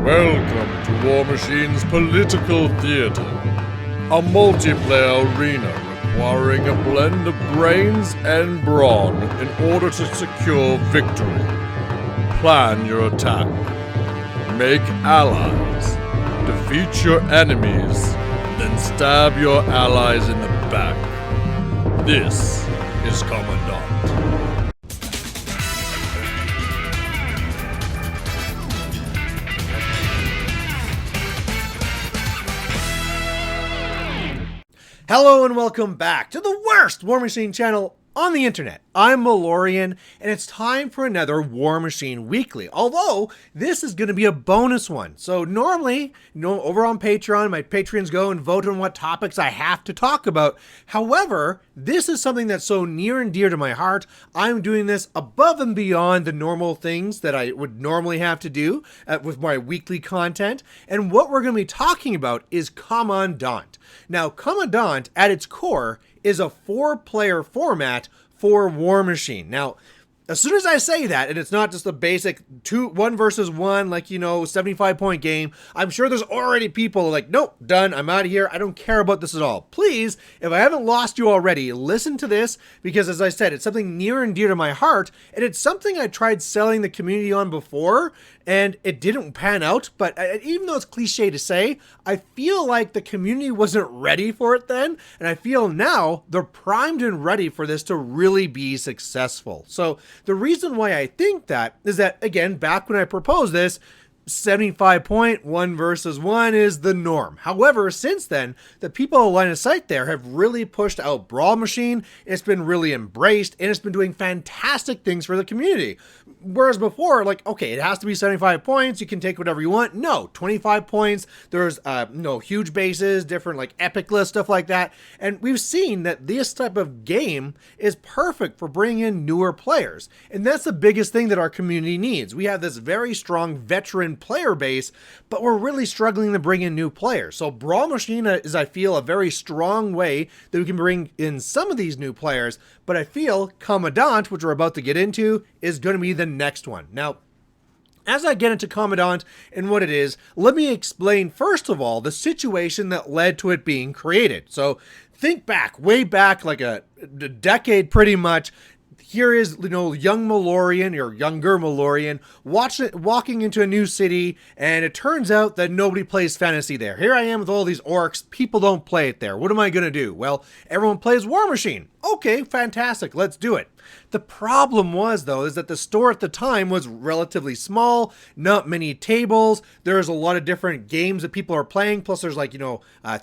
Welcome to Warmachine's Political Theater, a multiplayer arena requiring a blend of brains and brawn in order to secure victory. Plan your attack, make allies, defeat your enemies, then stab your allies in the back. This is Kommandant. Hello and welcome back to the worst Warmachine channel on the internet. I'm Malorian, and it's time for another Warmachine Weekly, although this is going to be a bonus one. So normally, over on Patreon, my Patreons go and vote on what topics I have to talk about. However, this is something that's so near and dear to my heart. I'm doing this above and beyond the normal things that I would normally have to do with my weekly content. And what we're going to be talking about is Kommandant. Now, Kommandant, at its core, is a 4-player format for Warmachine. Now, as soon as I say that, and it's not just a basic 1 versus 1, like, 75-point game, I'm sure there's already people like, nope, done, I'm out of here, I don't care about this at all. Please, if I haven't lost you already, listen to this, because as I said, it's something near and dear to my heart, and it's something I tried selling the community on before, and it didn't pan out, but even though it's cliche to say, I feel like the community wasn't ready for it then, and I feel now they're primed and ready for this to really be successful. So the reason why I think that is that, again, back when I proposed this, 75-point 1 versus 1 is the norm. However, since then, the people on line of sight there have really pushed out Brawl Machine. It's been really embraced, and it's been doing fantastic things for the community. Whereas before, like, okay, it has to be 75 points. You can take whatever you want. No, 25 points. There's huge bases, different like epic lists, stuff like that. And we've seen that this type of game is perfect for bringing in newer players. And that's the biggest thing that our community needs. We have this very strong veteran player base, but we're really struggling to bring in new players. So Brawl Machine is, I feel, a very strong way that we can bring in some of these new players, but I feel Kommandant, which we're about to get into, is going to be the next one. Now, as I get into Kommandant and what it is, let me explain first of all the situation that led to it being created. So think back, way back, like a decade pretty much. Here is, young Malorian or younger Malorian walking into a new city, and it turns out that nobody plays fantasy there. Here I am with all these orcs. People don't play it there. What am I going to do? Well, everyone plays Warmachine. Okay, fantastic. Let's do it. The problem was, though, is that the store at the time was relatively small, not many tables. There's a lot of different games that people are playing. Plus, there's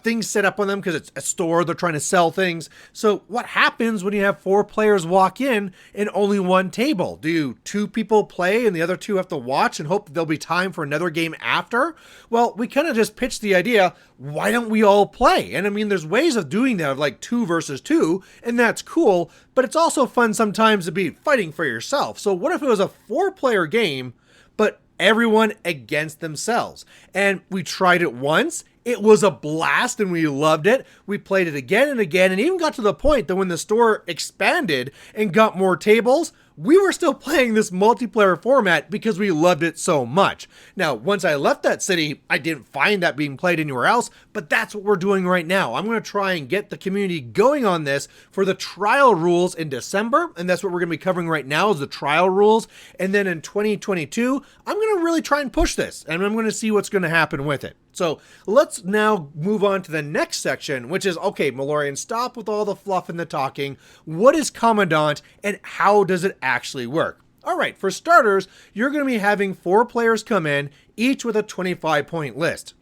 things set up on them because it's a store. They're trying to sell things. So what happens when you have 4 players walk in and only 1 table? Do 2 people play and the other 2 have to watch and hope that there'll be time for another game after? Well, we kind of just pitched the idea, why don't we all play? And I mean, there's ways of doing that of like 2 versus 2, and that's cool, but it's also fun sometimes to be fighting for yourself. So what if it was a 4-player game, but everyone against themselves? And we tried it once. It was a blast and we loved it. We played it again and again, and even got to the point that when the store expanded and got more tables, we were still playing this multiplayer format because we loved it so much. Now, once I left that city, I didn't find that being played anywhere else, but that's what we're doing right now. I'm going to try and get the community going on this for the trial rules in December, and that's what we're going to be covering right now is the trial rules. And then in 2022, I'm going to really try and push this, and I'm going to see what's going to happen with it. So let's now move on to the next section, which is, okay, Malorian, stop with all the fluff and the talking. What is Kommandant and how does it actually work? All right, for starters, you're going to be having 4 players come in, each with a 25-point list.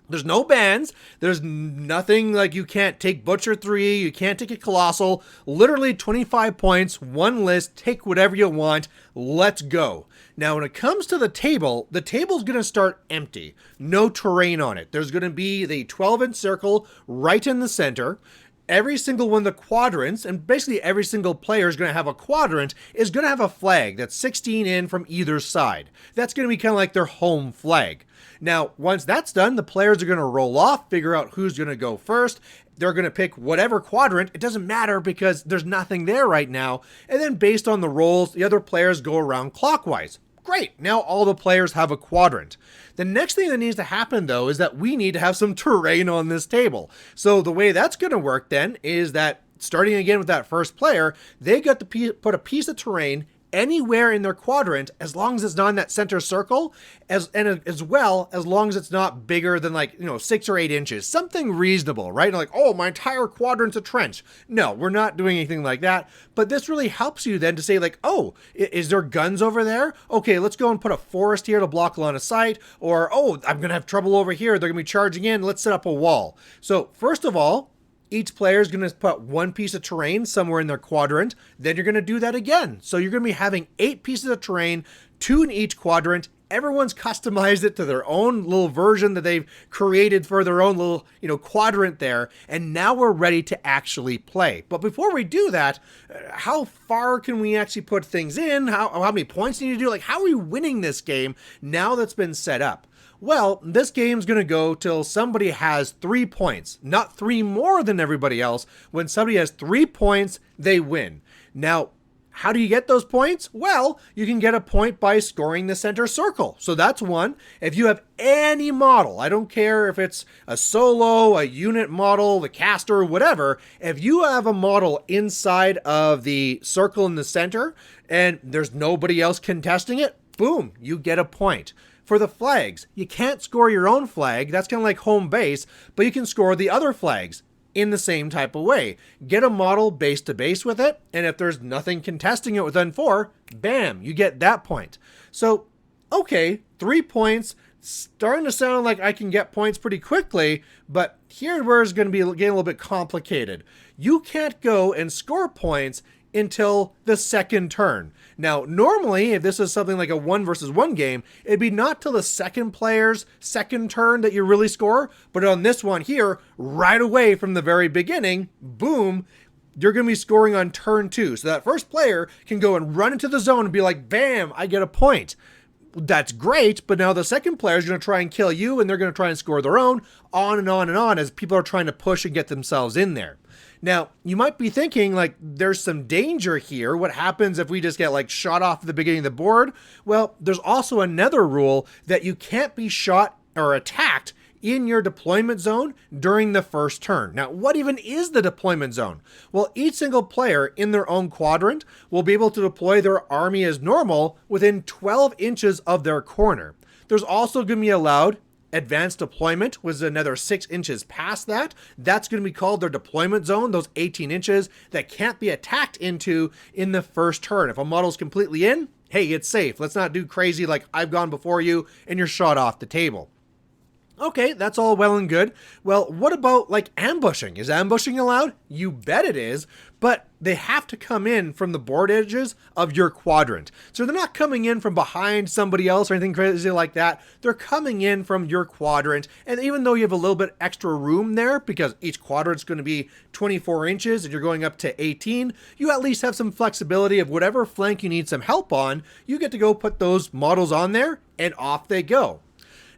There's no bans. There's nothing like you can't take Butcher 3, you can't take a Colossal. Literally 25 points, 1 list, take whatever you want, let's go. Now, when it comes to the table's going to start empty. No terrain on it. There's going to be the 12-inch circle right in the center. Every single one of the quadrants, and basically every single player is going to have a quadrant, is going to have a flag that's 16 in from either side. That's going to be kind of like their home flag. Now, once that's done, the players are going to roll off, figure out who's going to go first. They're going to pick whatever quadrant. It doesn't matter because there's nothing there right now. And then based on the rolls, the other players go around clockwise. Great, now all the players have a quadrant. The next thing that needs to happen though is that we need to have some terrain on this table. So the way that's going to work then is that starting again with that first player, they get to put a piece of terrain anywhere in their quadrant as long as it's not in that center circle, as well as long as it's not bigger than 6 or 8 inches, something reasonable, right? Like, oh, my entire quadrant's a trench. No, we're not doing anything like that. But this really helps you then to say like, oh, is there guns over there? Okay, let's go and put a forest here to block line of sight. Or, oh, I'm gonna have trouble over here. They're gonna be charging in. Let's set up a wall. So first of all, each player is going to put one piece of terrain somewhere in their quadrant. Then you're going to do that again. So you're going to be having 8 pieces of terrain, 2 in each quadrant. Everyone's customized it to their own little version that they've created for their own little, quadrant there. And now we're ready to actually play. But before we do that, how far can we actually put things in? How many points do you need to do? Like, how are we winning this game now that's been set up? Well, this game's going to go till somebody has 3 points, not 3 more than everybody else. When somebody has 3 points, they win. Now, how do you get those points? Well, you can get a point by scoring the center circle. So that's one. If you have any model, I don't care if it's a solo, a unit model, the caster, whatever, if you have a model inside of the circle in the center and there's nobody else contesting it, boom, you get a point. For the flags, you can't score your own flag. That's kind of like home base, but you can score the other flags in the same type of way. Get a model base to base with it, and if there's nothing contesting it within 4, bam, you get that point. So, okay, 3 points, starting to sound like I can get points pretty quickly, but here's where it's going to be getting a little bit complicated. You can't go and score points until the second turn. Now, normally, if this is something like a 1 versus 1 game, it'd be not till the second player's second turn that you really score, but on this one here, right away from the very beginning, boom, you're going to be scoring on turn 2. So that first player can go and run into the zone and be like, bam, I get a point. That's great, but now the second player is going to try and kill you, and they're going to try and score their own, on and on and on, as people are trying to push and get themselves in there. Now, you might be thinking, like, there's some danger here. What happens if we just get, like, shot off at the beginning of the board? Well, there's also another rule that you can't be shot or attacked in your deployment zone during the first turn. Now, what even is the deployment zone? Well, each single player in their own quadrant will be able to deploy their army as normal within 12 inches of their corner. There's also going to be allowed advanced deployment, was another 6 inches past that. That's going to be called their deployment zone, those 18 inches that can't be attacked into in the first turn. If a model's completely in, hey, it's safe. Let's not do crazy like I've gone before you and you're shot off the table. Okay, that's all well and good. Well, what about like ambushing? Is ambushing allowed? You bet it is, but they have to come in from the board edges of your quadrant. So they're not coming in from behind somebody else or anything crazy like that. They're coming in from your quadrant. And even though you have a little bit extra room there, because each quadrant's going to be 24 inches and you're going up to 18, you at least have some flexibility of whatever flank you need some help on. You get to go put those models on there and off they go.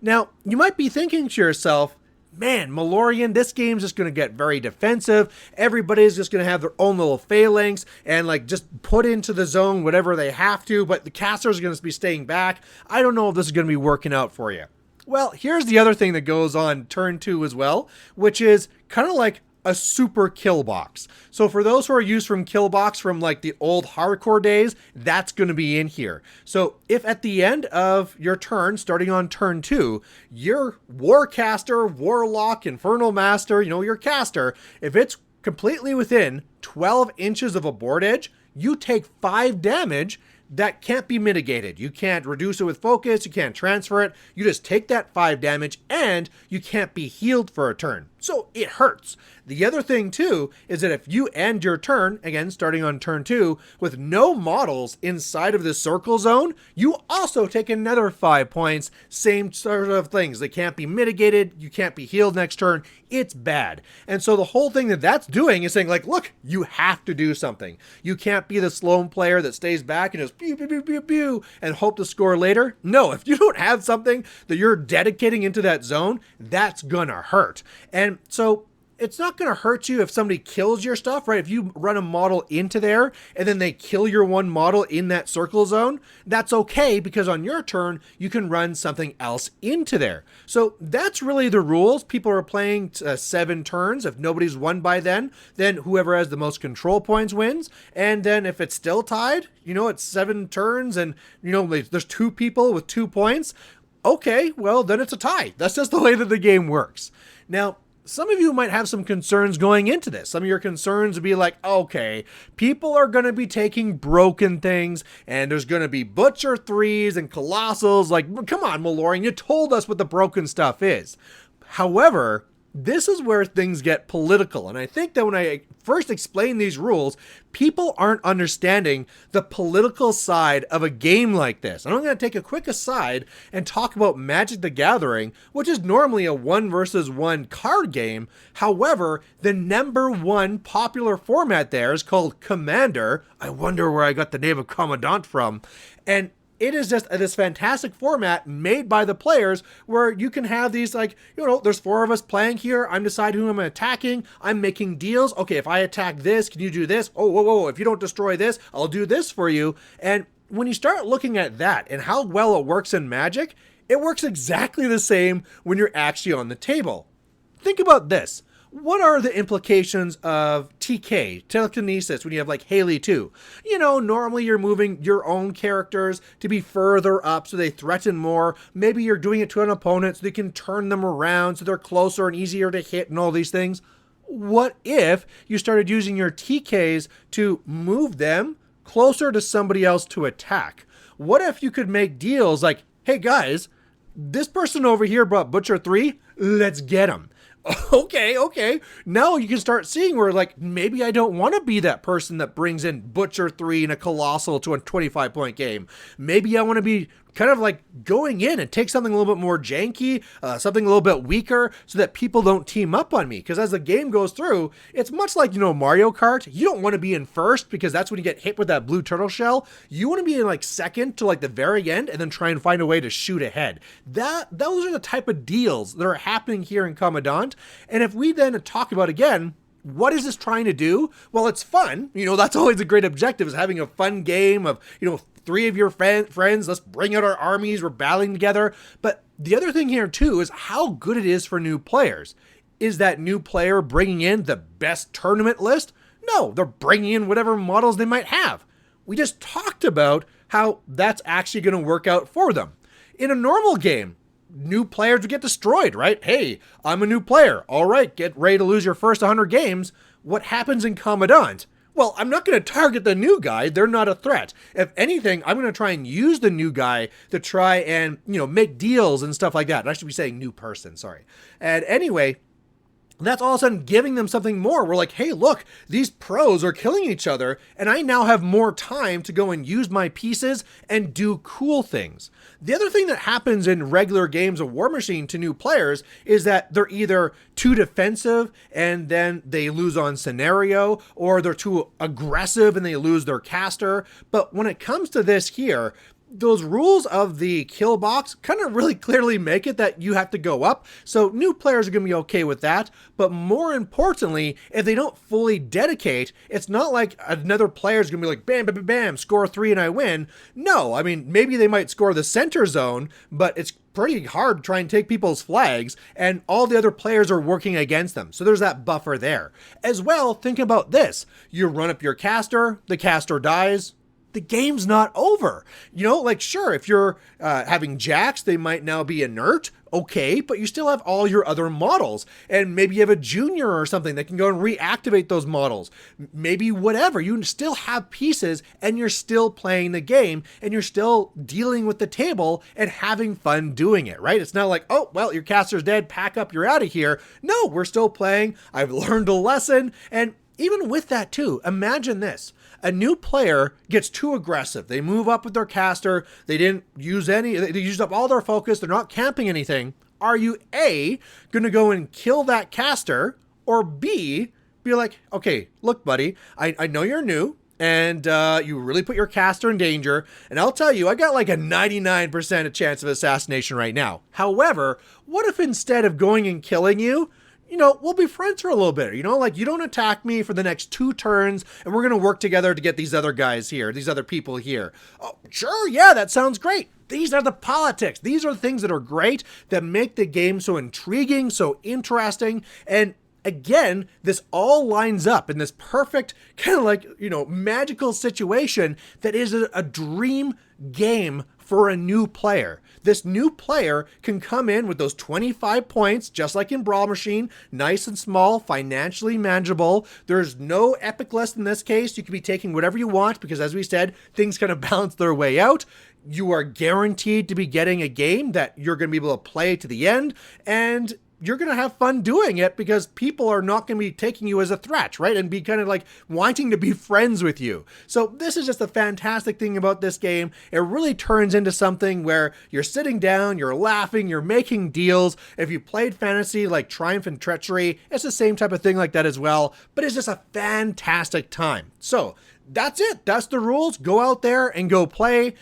Now, you might be thinking to yourself, man, Malorian, this game's just going to get very defensive. Everybody's just going to have their own little phalanx and like just put into the zone whatever they have to, but the casters are going to be staying back. I don't know if this is going to be working out for you. Well, here's the other thing that goes on turn 2 as well, which is kind of like a super kill box. So for those who are used from kill box from like the old hardcore days, that's going to be in here. So if at the end of your turn, starting on turn 2, your warcaster, warlock, infernal master, your caster, if it's completely within 12 inches of a board edge, you take 5 damage that can't be mitigated. You can't reduce it with focus, you can't transfer it, you just take that 5 damage and you can't be healed for a turn. So it hurts. The other thing too is that if you end your turn, again starting on turn 2, with no models inside of the circle zone, you also take another 5 points. Same sort of things. They can't be mitigated, you can't be healed next turn. It's bad. And so the whole thing that that's doing is saying like, look, you have to do something. You can't be the slow player that stays back and just pew, pew, pew, pew, pew, and hope to score later. No, if you don't have something that you're dedicating into that zone, that's gonna hurt. And so it's not going to hurt you if somebody kills your stuff, right? If you run a model into there and then they kill your one model in that circle zone, that's okay because on your turn, you can run something else into there. So that's really the rules. People are playing 7 turns. If nobody's won by then whoever has the most control points wins. And then if it's still tied, it's 7 turns and, there's 2 people with 2 points. Okay, well, then it's a tie. That's just the way that the game works. Now, some of you might have some concerns going into this. Some of your concerns would be like, okay, people are going to be taking broken things, and there's going to be Butcher 3s and Colossals. Like, come on, Malorian, you told us what the broken stuff is. However, this is where things get political. And I think that when I first explain these rules, people aren't understanding the political side of a game like this. And I'm going to take a quick aside and talk about Magic the Gathering, which is normally a 1 versus 1 card game. However, the number 1 popular format there is called Commander. I wonder where I got the name of Kommandant from. And it is just this fantastic format made by the players where you can have these there's 4 of us playing here. I'm deciding who I'm attacking. I'm making deals. Okay, if I attack this, can you do this? Oh, whoa. If you don't destroy this, I'll do this for you. And when you start looking at that and how well it works in Magic, it works exactly the same when you're actually on the table. Think about this. What are the implications of TK, telekinesis, when you have like Haley 2? Normally you're moving your own characters to be further up so they threaten more. Maybe you're doing it to an opponent so they can turn them around so they're closer and easier to hit and all these things. What if you started using your TKs to move them closer to somebody else to attack? What if you could make deals like, hey guys, this person over here brought Butcher 3, let's get him. Okay. Now you can start seeing where maybe I don't want to be that person that brings in Butcher 3 and a Colossal to a 25-point game. Maybe I want to be kind of going in and take something a little bit more janky, something a little bit weaker so that people don't team up on me. Because as the game goes through, it's much like, Mario Kart. You don't want to be in first because that's when you get hit with that blue turtle shell. You want to be in second to the very end and then try and find a way to shoot ahead. Those are the type of deals that are happening here in Kommandant. And if we then talk about again, what is this trying to do? Well, it's fun. That's always a great objective, is having a fun game of, 3 of your friends, let's bring out our armies, we're battling together. But the other thing here too is how good it is for new players. Is that new player bringing in the best tournament list? No, they're bringing in whatever models they might have. We just talked about how that's actually going to work out for them. In a normal game, new players would get destroyed, right? Hey, I'm a new player. All right, get ready to lose your first 100 games. What happens in Kommandant? Well, I'm not going to target the new guy. They're not a threat. If anything, I'm going to try and use the new guy to try and, make deals and stuff like that. I should be saying new person, sorry. And anyway, that's all of a sudden giving them something more. We're like, hey, look, these pros are killing each other, and I now have more time to go and use my pieces and do cool things. The other thing that happens in regular games of Warmachine to new players is that they're either too defensive and then they lose on scenario, or they're too aggressive and they lose their caster. But when it comes to this here, those rules of the kill box kind of really clearly make it that you have to go up. So new players are going to be okay with that. But more importantly, if they don't fully dedicate, it's not like another player is going to be like, bam, bam, bam, bam, score 3 and I win. No, I mean, maybe they might score the center zone, but it's pretty hard to try and take people's flags, and all the other players are working against them. So there's that buffer there. As well, think about this. You run up your caster, the caster dies, the game's not over. Sure, if you're having jacks, they might now be inert. Okay, but you still have all your other models. And maybe you have a junior or something that can go and reactivate those models. Maybe whatever. You still have pieces and you're still playing the game and you're still dealing with the table and having fun doing it, right? It's not like, oh, well, your caster's dead, pack up, you're out of here. No, we're still playing. I've learned a lesson. And even with that too, imagine this. A new player gets too aggressive. They move up with their caster. They didn't use any, they used up all their focus. They're not camping anything. Are you A, going to go and kill that caster, or B, be like, okay, look, buddy, I know you're new and you really put your caster in danger. And I'll tell you, I got like a 99% chance of assassination right now. However, what if instead of going and killing you, we'll be friends for a little bit. Like, you don't attack me for the next 2 turns, and we're going to work together to get these other guys here, these other people here. Oh, sure, yeah, that sounds great. These are the politics. These are things that are great, that make the game so intriguing, so interesting, and again, this all lines up in this perfect kind of like, magical situation that is a dream game for a new player. This new player can come in with those 25 points, just like in Warmachine, nice and small, financially manageable. There's no epic list in this case. You can be taking whatever you want because, as we said, things kind of balance their way out. You are guaranteed to be getting a game that you're going to be able to play to the end, and you're going to have fun doing it because people are not going to be taking you as a threat, right? And be kind of like wanting to be friends with you. So this is just a fantastic thing about this game. It really turns into something where you're sitting down, you're laughing, you're making deals. If you played fantasy like Triumph and Treachery, it's the same type of thing like that as well, but it's just a fantastic time. So that's it. That's the rules. Go out there and go play.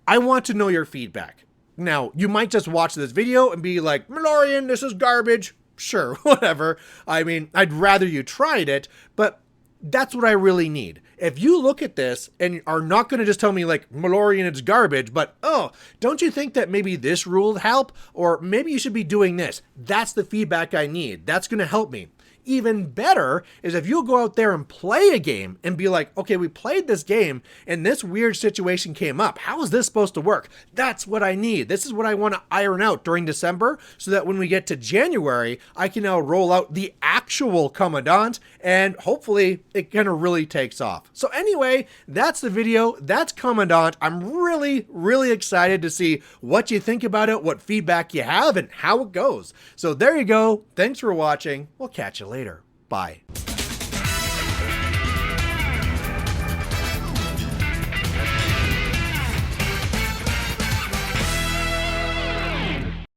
I want to know your feedback. Now, you might just watch this video and be like, Malorian, this is garbage. Sure, whatever. I mean, I'd rather you tried it, but that's what I really need. If you look at this and are not going to just tell me like, Malorian, it's garbage, but oh, don't you think that maybe this rule would help? Or maybe you should be doing this. That's the feedback I need. That's going to help me. Even better is if you'll go out there and play a game and be like, okay, we played this game and this weird situation came up. How is this supposed to work? That's what I need. This is what I want to iron out during December so that when we get to January, I can now roll out the actual Kommandant and hopefully it kind of really takes off. So anyway, that's the video. That's Kommandant. I'm really, really excited to see what you think about it, what feedback you have, and how it goes. So there you go. Thanks for watching. We'll catch you later. Bye.